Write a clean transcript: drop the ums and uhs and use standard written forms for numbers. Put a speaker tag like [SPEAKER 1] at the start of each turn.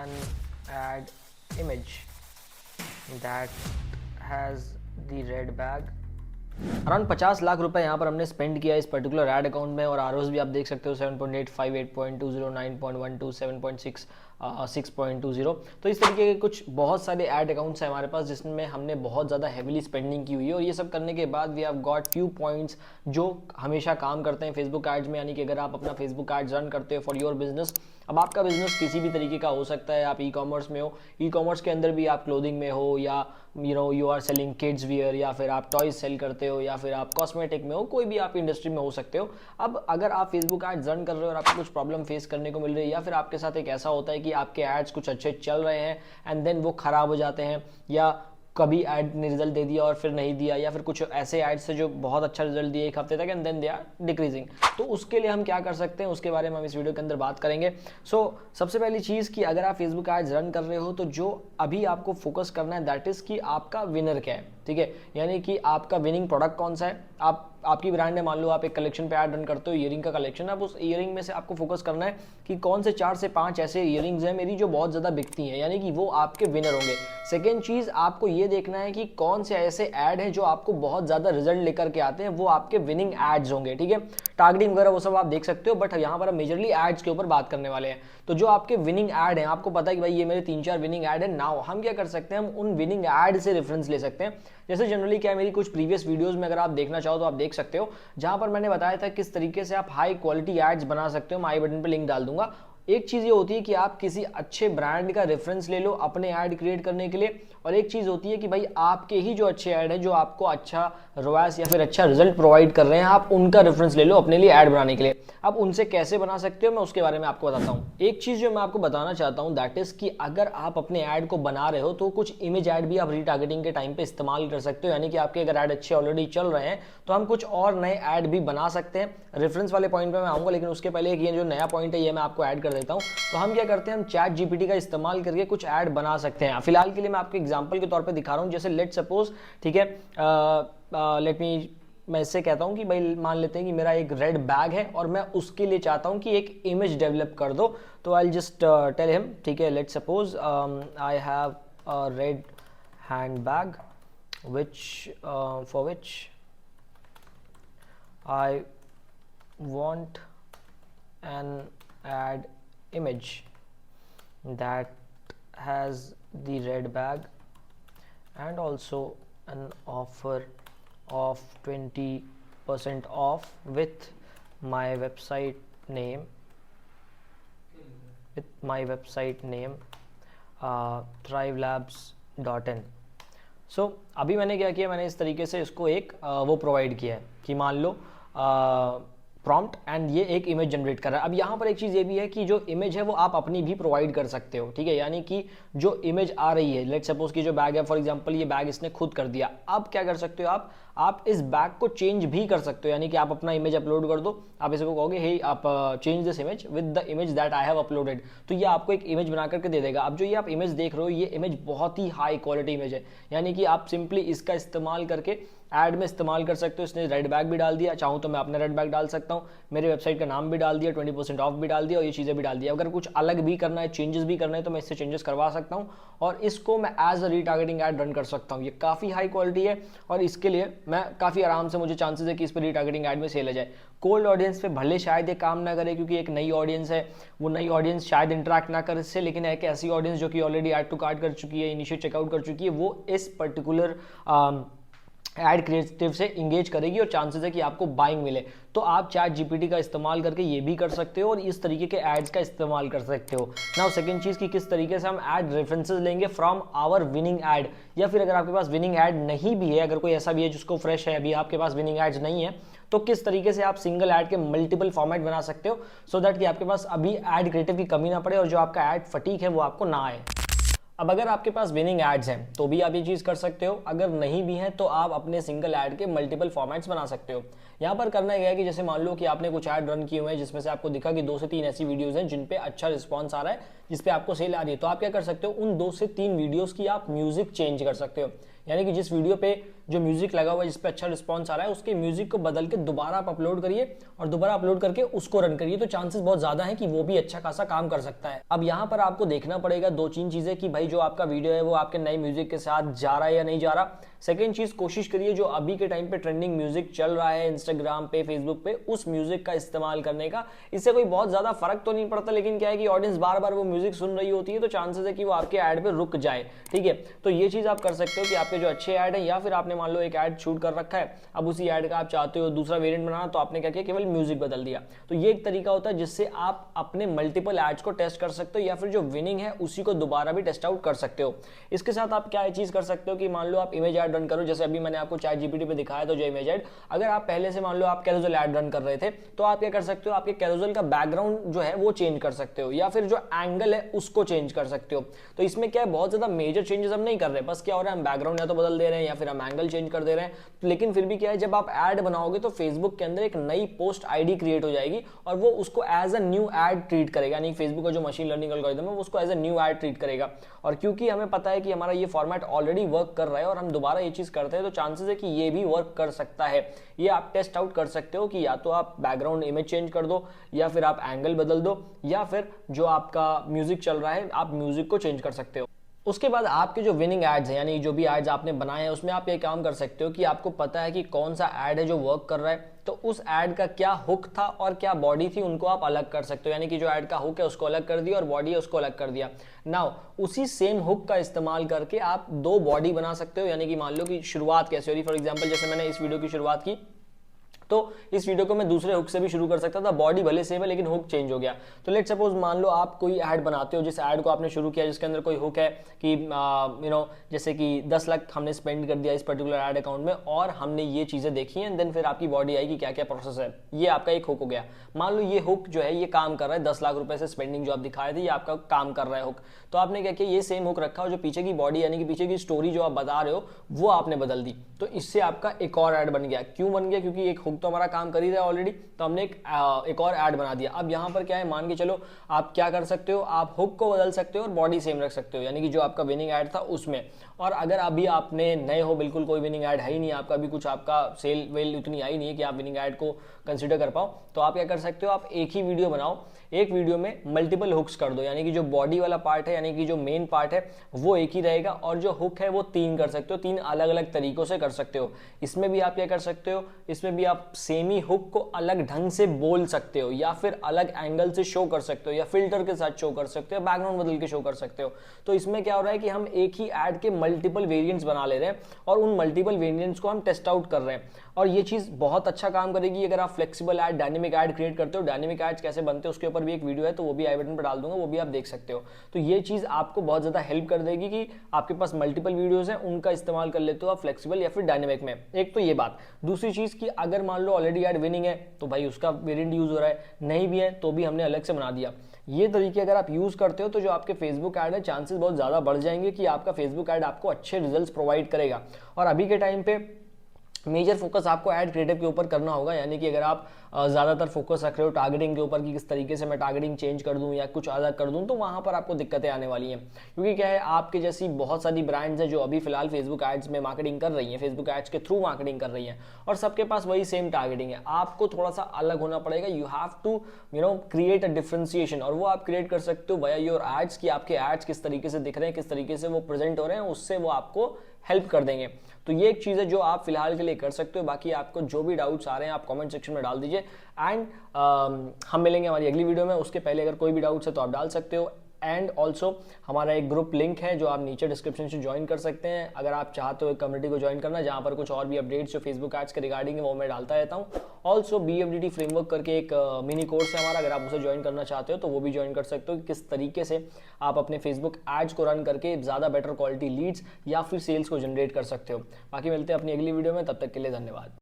[SPEAKER 1] an ad image that has the red bag। Around 50 lakh रुपए यहाँ पर हमने स्पेंड किया इस पर्टिकुलर एड अकाउंट में, और आरओएस भी आप देख सकते हो 7.85, 8.20, 9.12, 7.6, 6.20। तो इस तरीके के कुछ बहुत सारे एड अकाउंट्स हैं हमारे पास जिसमें हमने बहुत ज़्यादा हैविली स्पेंडिंग की हुई है, और ये सब करने के बाद we have got few points जो हमेशा काम करते हैं फेसबुक एड्स में। यानी कि अगर आप अपना फेसबुक एड्स रन करते हो फॉर योर बिजनेस, अब आपका बिजनेस किसी भी तरीके का हो सकता है, आप ई कॉमर्स में हो, ई कॉमर्स के अंदर भी आप क्लोथिंग में हो, या you are selling kids wear, या फिर आप टॉयज सेल करते हो, या फिर आप कॉस्मेटिक में हो, कोई भी आप इंडस्ट्री में हो सकते हो। अब अगर आप फेसबुक एड्स रन कर रहे हो और आपको कुछ प्रॉब्लम फेस करने को मिल रही है, या फिर आपके साथ एक ऐसा होता है कि आपके एड्स कुछ अच्छे चल रहे हैं एंड देन वो खराब हो जाते हैं, या कभी ऐड ने रिजल्ट दे दिया और फिर नहीं दिया, या फिर कुछ ऐसे एड्स से जो बहुत अच्छा रिजल्ट दिए एक हफ्ते तक and then they are decreasing, तो उसके लिए हम क्या कर सकते हैं उसके बारे में हम इस वीडियो के अंदर बात करेंगे। सबसे पहली चीज़ कि अगर आप फेसबुक एड्स रन कर रहे हो तो जो अभी आपको फोकस करना है दैट इज़ कि आपका विनर क्या है, ठीक है। यानी कि आपका विनिंग प्रोडक्ट कौन सा है। आपकी ब्रांड है, मान लो आप एक कलेक्शन पे ऐड रन करते हो, ईयरिंग का कलेक्शन, अब उस ईयरिंग में से आपको फोकस करना है कि कौन से 4 से 5 ऐसे ईयरिंग्स हैं मेरी जो बहुत ज़्यादा बिकती हैं, यानी कि वो आपके विनर होंगे। सेकेंड चीज़, आपको ये देखना है कि कौन से ऐसे ऐड हैं जो आपको बहुत ज़्यादा रिजल्ट लेकर के आते हैं, वो आपके विनिंग एड्स होंगे, ठीक है। टारगेटिंग वगैरह वो सब आप देख सकते हो, बट यहाँ पर हम मेजरली एड्स के ऊपर बात करने वाले हैं। तो जो आपके विनिंग ऐड हैं, आपको पता है कि भाई ये मेरे 3-4 विनिंग ऐड है, नाउ हम क्या कर सकते हैं, हम उन विनिंग ऐड से रेफरेंस ले सकते हैं। जैसे जनरली क्या है, मेरी कुछ प्रीवियस वीडियोस में अगर आप देखना चाहो तो आप देख सकते हो, जहां पर मैंने बताया था किस तरीके से आप हाई क्वालिटी एड्स बना सकते हो। मैं आई बटन पे लिंक डाल दूंगा। एक चीज़ ये होती है कि आप किसी अच्छे ब्रांड का रेफरेंस ले लो अपने ऐड क्रिएट करने के लिए, और एक चीज़ होती है कि भाई आपके ही जो अच्छे ऐड हैं जो आपको अच्छा रोआस या फिर अच्छा रिजल्ट प्रोवाइड कर रहे हैं, आप उनका रेफरेंस ले लो अपने लिए ऐड बनाने के लिए। अब उनसे कैसे बना सकते हो मैं उसके बारे में आपको बताता हूँ। एक चीज़ जो मैं आपको बताना चाहता हूँ दैट इज़ कि अगर आप अपने ऐड को बना रहे हो तो कुछ इमेज ऐड भी आप रीटारगेटिंग के टाइम पे इस्तेमाल कर सकते हो। यानी कि आपके अगर ऐड अच्छे ऑलरेडी चल रहे हैं तो हम कुछ और नए ऐड भी बना सकते हैं। रेफरेंस वाले पॉइंट पे मैं आऊँगा, लेकिन उसके पहले ये जो नया पॉइंट है ये मैं आपको ऐड कर देता हूँ। तो हम क्या करते हैं, हम चैट जीपीटी का इस्तेमाल करके कुछ ऐड बना सकते हैं। फिलहाल के लिए मैं आपको एग्जांपल के तौर पे दिखा रहा हूँ। जैसे लेट सपोज, ठीक है, लेट मी, मैं इससे कहता हूँ कि भाई मान लेते हैं कि मेरा एक रेड बैग है और मैं उसके लिए चाहता हूँ कि एक इमेज डेवलप कर दो। तो आई जस्ट टेल हिम, ठीक है, let suppose I have a red hand bag which for which I want an ad image that has the red bag and also an offer of 20% off with my website name thrivelabs.in। सो अभी मैंने क्या किया, मैंने इस तरीके से इसको एक वो प्रोवाइड किया है कि मान लो प्रॉम्प्ट एंड ये एक इमेज जनरेट कर रहा है। अब यहाँ पर एक चीज़ ये भी है कि जो इमेज है वो आप अपनी भी प्रोवाइड कर सकते हो, ठीक है। यानी कि जो इमेज आ रही है, लेट सपोज कि जो बैग है, फॉर एग्जांपल ये बैग इसने खुद कर दिया। अब क्या कर सकते हो आप इस बैग को चेंज भी कर सकते हो। यानी कि आप अपना इमेज अपलोड कर दो, आप इसको कहोगे हे आप change this image with the image that I have uploaded, तो ये आपको एक इमेज बना करके दे देगा। अब जो ये आप इमेज देख रहे हो ये इमेज बहुत ही हाई क्वालिटी इमेज है, यानी कि आप सिंपली इसका इस्तेमाल करके ऐड में इस्तेमाल कर सकते हो। इसने रेड बैग भी डाल दिया, चाहूँ तो मैं अपना रेड बैग डाल सकता हूँ, मेरे वेबसाइट का नाम भी डाल दिया, 20% ऑफ भी डाल दिया और ये चीज़ें भी डाल दिया। अगर कुछ अलग भी करना है, चेंजेस भी करना है तो मैं इससे चेंजेस करवा सकता हूँ और इसको मैं as a retargeting ad run कर सकता हूँ। ये काफ़ी हाई क्वालिटी है और इसके लिए मैं काफ़ी आराम से, मुझे चांसेस है कि इस पर रीटारगेटिंग ऐड में सेल आ जाए। कोल्ड ऑडियंस पे भले शायद ये काम ना करे क्योंकि एक नई ऑडियंस है, वो नई ऑडियंस शायद इंटरेक्ट ना करे इससे, लेकिन एक ऐसी ऑडियंस जो कि ऑलरेडी ऐड टू कार्ट कर चुकी है, इनिशिएट चेकआउट कर चुकी है, वो इस पर्टिकुलर ऐड क्रिएटिव से इंगेज करेगी और चांसेस है कि आपको बाइंग मिले। तो आप चैट जीपीटी का इस्तेमाल करके ये भी कर सकते हो और इस तरीके के एड्स का इस्तेमाल कर सकते हो। नाउ सेकंड चीज़ कि किस तरीके से हम ऐड रेफरेंसेस लेंगे फ्रॉम आवर विनिंग ऐड, या फिर अगर आपके पास विनिंग ऐड नहीं भी है, अगर कोई ऐसा भी है जिसको फ्रेश है, अभी आपके पास विनिंग एड्स नहीं है, तो किस तरीके से आप सिंगल ऐड के मल्टीपल फॉर्मेट बना सकते हो सो दैट कि आपके पास अभी ऐड क्रिएटिव की कमी ना पड़े और जो आपका ऐड फटीक है वो आपको ना आए। अब अगर आपके पास विनिंग एड्स हैं तो भी आप ये चीज़ कर सकते हो, अगर नहीं भी हैं तो आप अपने सिंगल ऐड के मल्टीपल फॉर्मेट्स बना सकते हो। यहाँ पर करना यह है कि जैसे मान लो कि आपने कुछ ऐड रन किए हुए हैं जिसमें से आपको दिखा कि 2 से 3 ऐसी वीडियोस हैं जिन पे अच्छा रिस्पॉन्स आ रहा है, जिस पे आपको सेल आ रही है, तो आप क्या कर सकते हो, उन 2 से 3 वीडियोस की आप म्यूजिक चेंज कर सकते हो। यानी कि जिस वीडियो पे जो म्यूजिक लगा हुआ है, जिस पे अच्छा रिस्पॉन्स आ रहा है, उसके म्यूजिक को बदल के दोबारा आप अपलोड करिए और दोबारा अपलोड करके उसको रन करिए, तो चांसेस बहुत ज्यादा है कि वो भी अच्छा खासा काम कर सकता है। अब यहाँ पर आपको देखना पड़ेगा 2-3 चीजें कि भाई जो आपका वीडियो है वो आपके नए म्यूजिक के साथ जा रहा है या नहीं जा रहा। सेकेंड चीज, कोशिश करिए जो अभी के टाइम पे ट्रेंडिंग म्यूजिक चल रहा है इंस्टाग्राम पे, फेसबुक पे, उस म्यूजिक का इस्तेमाल करने का। इससे कोई बहुत ज्यादा फर्क तो नहीं पड़ता, लेकिन क्या है कि ऑडियंस बार बार वो म्यूजिक सुन रही होती है, तो चांसेस है कि वो आपके ऐड पे रुक जाए। ठीक है, तो ये चीज आप कर सकते हो कि आपके जो अच्छे ऐड है, या फिर आपने मान लो एक ऐड शूट कर रखा है, अब उसी ऐड का आप चाहते हो दूसरा वेरिएंट बनाना, तो आपने क्या किया, केवल म्यूजिक बदल दिया। तो ये एक तरीका होता है जिससे आप अपने मल्टीपल एड्स को टेस्ट कर सकते हो, या फिर जो विनिंग है उसी को दोबारा भी टेस्ट आउट कर सकते हो। इसके साथ आप क्या चीज कर सकते हो कि मान लो आप इमेज ऐड रन करो, जैसे अभी मैंने आपको चैट जीपीटी पे दिखाया था जो इमेज ऐड, अगर आप पहले से मान लो आप कैरोसेल ऐड रन कर रहे थे, तो आप क्या कर सकते हो, आपके कैरोसेल का बैकग्राउंड जो है वो चेंज कर सकते हो, या फिर जो एंगल है उसको चेंज कर सकते हो। तो इसमें क्या है, बहुत ज्यादा मेजर चेंजेस हम नहीं कर रहे, बस क्या हो रहा है, हम बैकग्राउंड या तो बदल दे रहे हैं या फिर हम एंगल चेंज कर दे रहे हैं। लेकिन फिर भी क्या है, जब आप ऐड बनाओगे तो फेसबुक के अंदर एक नई पोस्ट आईडी क्रिएट हो जाएगी और वो उसको as a new ad treat करेगा, यानी फेसबुक का जो मशीन लर्निंग एल्गोरिथम है वो उसको as a new ad treat करेगा। और क्योंकि हमें पता है कि हमारा ये फॉर्मेट ऑलरेडी वर्क कर रहा है और हम दोबारा ये चीज करते हैं, तो चांसेस है कि ये भी वर्क कर सकता है। ये आप टेस्ट आउट कर सकते हो कि या तो आप बैकग्राउंड इमेज चेंज कर दो, या फिर आप एंगल बदल दो, या फिर जो आपका म्यूजिक चल रहा है आप म्यूजिक को चेंज कर सकते हो। उसके बाद आपके जो विनिंग एड्स हैं, यानी जो भी एड्स आपने बनाए हैं, उसमें आप ये काम कर सकते हो कि आपको पता है कि कौन सा ऐड है जो वर्क कर रहा है, तो उस ऐड का क्या हुक था और क्या बॉडी थी, उनको आप अलग कर सकते हो। यानी कि जो ऐड का हुक है उसको अलग कर दिया और बॉडी है उसको अलग कर दिया। नाउ उसी सेम हुक का इस्तेमाल करके आप 2 बॉडी बना सकते हो। यानी कि मान लो कि शुरुआत कैसे हो रही, फॉर एग्जाम्पल जैसे मैंने इस वीडियो की शुरुआत की, तो इस वीडियो को मैं दूसरे हुक से भी शुरू कर सकता था, बॉडी भले सेम है लेकिन हुक चेंज हो गया। तो लेट सपोज मान लो आप कोई ऐड बनाते हो, जिस ऐड को आपने शुरू किया जिसके अंदर कोई हुक है कि जैसे कि 10 लाख हमने स्पेंड कर दिया इस पर्टिकुलर ऐड अकाउंट में और हमने ये चीजें देखी हैं, देन फिर आपकी बॉडी आई कि क्या क्या प्रोसेस है। ये आपका एक हुक हो गया। मान लो ये हुक जो है ये काम कर रहा है, 10 लाख रुपए से स्पेंडिंग जो आप दिखाए थे, ये आपका काम कर रहा है हुक। तो आपने क्या किया, ये सेम हुक रखा और जो पीछे की बॉडी यानी कि पीछे की स्टोरी जो आप बता रहे हो वो आपने बदल दी। तो इससे आपका एक और ऐड बन गया। क्यों बन गया, क्योंकि एक हुक तो हमारा काम कर ही रहा है ऑलरेडी, तो हमने एक और ऐड बना दिया। अब यहां पर क्या है, मान के चलो आप क्या कर सकते हो, आप हुक को बदल सकते हो और बॉडी सेम रख सकते हो, यानी कि जो आपका विनिंग ऐड था उसमें। और अगर अभी आपने नए हो, बिल्कुल कोई विनिंग ऐड है ही नहीं आपका, अभी कुछ आपका सेल वेल उतनी आई नहीं है कि आप विनिंग ऐड को कंसीडर कर पाओ, तो आप क्या कर सकते हो, आप एक ही वीडियो बनाओ, एक वीडियो में मल्टीपल हुक्स कर दो। यानी कि जो बॉडी वाला पार्ट है, यानी कि जो मेन पार्ट है वो एक ही रहेगा और जो हुक है वो 3 कर सकते हो, 3 अलग अलग तरीकों से कर सकते हो। इसमें भी आप क्या कर सकते हो, इसमें भी आप सेम ही हुक को अलग ढंग से बोल सकते हो, या फिर अलग एंगल से शो कर सकते हो, या फिल्टर के साथ शो कर सकते हो, बैकग्राउंड बदल के शो कर सकते हो। तो इसमें क्या हो रहा है कि हम एक ही ऐड के मल्टीपल वेरिएंट्स बना ले रहे हैं और उन मल्टीपल वेरिएंट्स को हम टेस्ट आउट कर रहे हैं। और ये चीज बहुत अच्छा काम करेगी अगर आप flexible add, dynamic add create करते हो। डायनेमिक ऐड्स कैसे बनते हैं उसके ऊपर भी एक वीडियो है, तो वो भी आई बटन पर डाल दूंगा, वो भी आप देख सकते हो। तो ये चीज आपको बहुत ज्यादा हेल्प कर देगी कि आपके पास मल्टीपल वीडियोस हैं, उनका इस्तेमाल कर लेते हो आप फ्लेक्सिबल या फिर डायनेमिक में। एक तो ये बात। दूसरी चीज कि अगर मान लो ऑलरेडी ऐड विनिंग है तो भाई उसका वेरिएंट यूज हो रहा है, नहीं भी है तो भी हमने अलग से बना दिया। ये तरीके अगर आप यूज करते हो तो जो आपके फेसबुक ऐड है, चांसेस बहुत ज्यादा बढ़ जाएंगे कि आपका फेसबुक ऐड आपको अच्छे रिजल्ट्स प्रोवाइड करेगा। और अभी के टाइम पे मेजर फोकस आपको ऐड क्रिएटिव के ऊपर करना होगा। यानी कि अगर आप ज़्यादातर फोकस रख रहे हो टारगेटिंग के ऊपर कि किस तरीके से मैं टारगेटिंग चेंज कर दूं या कुछ अलग कर दूं, तो वहां पर आपको दिक्कतें आने वाली हैं। क्योंकि क्या है, आपके जैसी बहुत सारी ब्रांड्स हैं जो अभी फिलहाल फेसबुक एड्स में मार्केटिंग कर रही हैं, फेसबुक एड्स के थ्रू मार्केटिंग कर रही हैं, और सबके पास वही सेम टारगेटिंग है। आपको थोड़ा सा अलग होना पड़ेगा। You have to create a differentiation, और वो आप क्रिएट कर सकते हो वाया योर एड्स कि आपके एड्स किस तरीके से दिख रहे हैं, किस तरीके से वो प्रेजेंट हो रहे हैं, उससे वो आपको हेल्प कर देंगे। तो ये एक चीज है जो आप फिलहाल के लिए कर सकते हो। बाकी आपको जो भी डाउट्स आ रहे हैं आप कमेंट सेक्शन में डाल दीजिए, एंड हम मिलेंगे हमारी अगली वीडियो में। उसके पहले अगर कोई भी डाउट्स है तो आप डाल सकते हो। एंड ऑल्सो हमारा एक ग्रुप लिंक है जो आप नीचे डिस्क्रिप्शन से ज्वाइन कर सकते हैं अगर आप चाहते हो एक कम्युनिटी को ज्वाइन करना, जहां पर कुछ और भी अपडेट्स जो फेसबुक एड्स के रिगार्डिंग है वो मैं डालता रहता हूं। ऑल्सो BFDT फ्रेमवर्क करके एक मिनी कोर्स है हमारा, अगर आप उसे ज्वाइन करना चाहते हो तो वो भी ज्वाइन कर सकते हो कि किस तरीके से आप अपने फेसबुक एड्स को रन करके ज़्यादा बेटर क्वालिटी लीड्स या फिर सेल्स को जनरेट कर सकते हो। बाकी मिलते हैं अपनी अगली वीडियो में, तब तक के लिए धन्यवाद।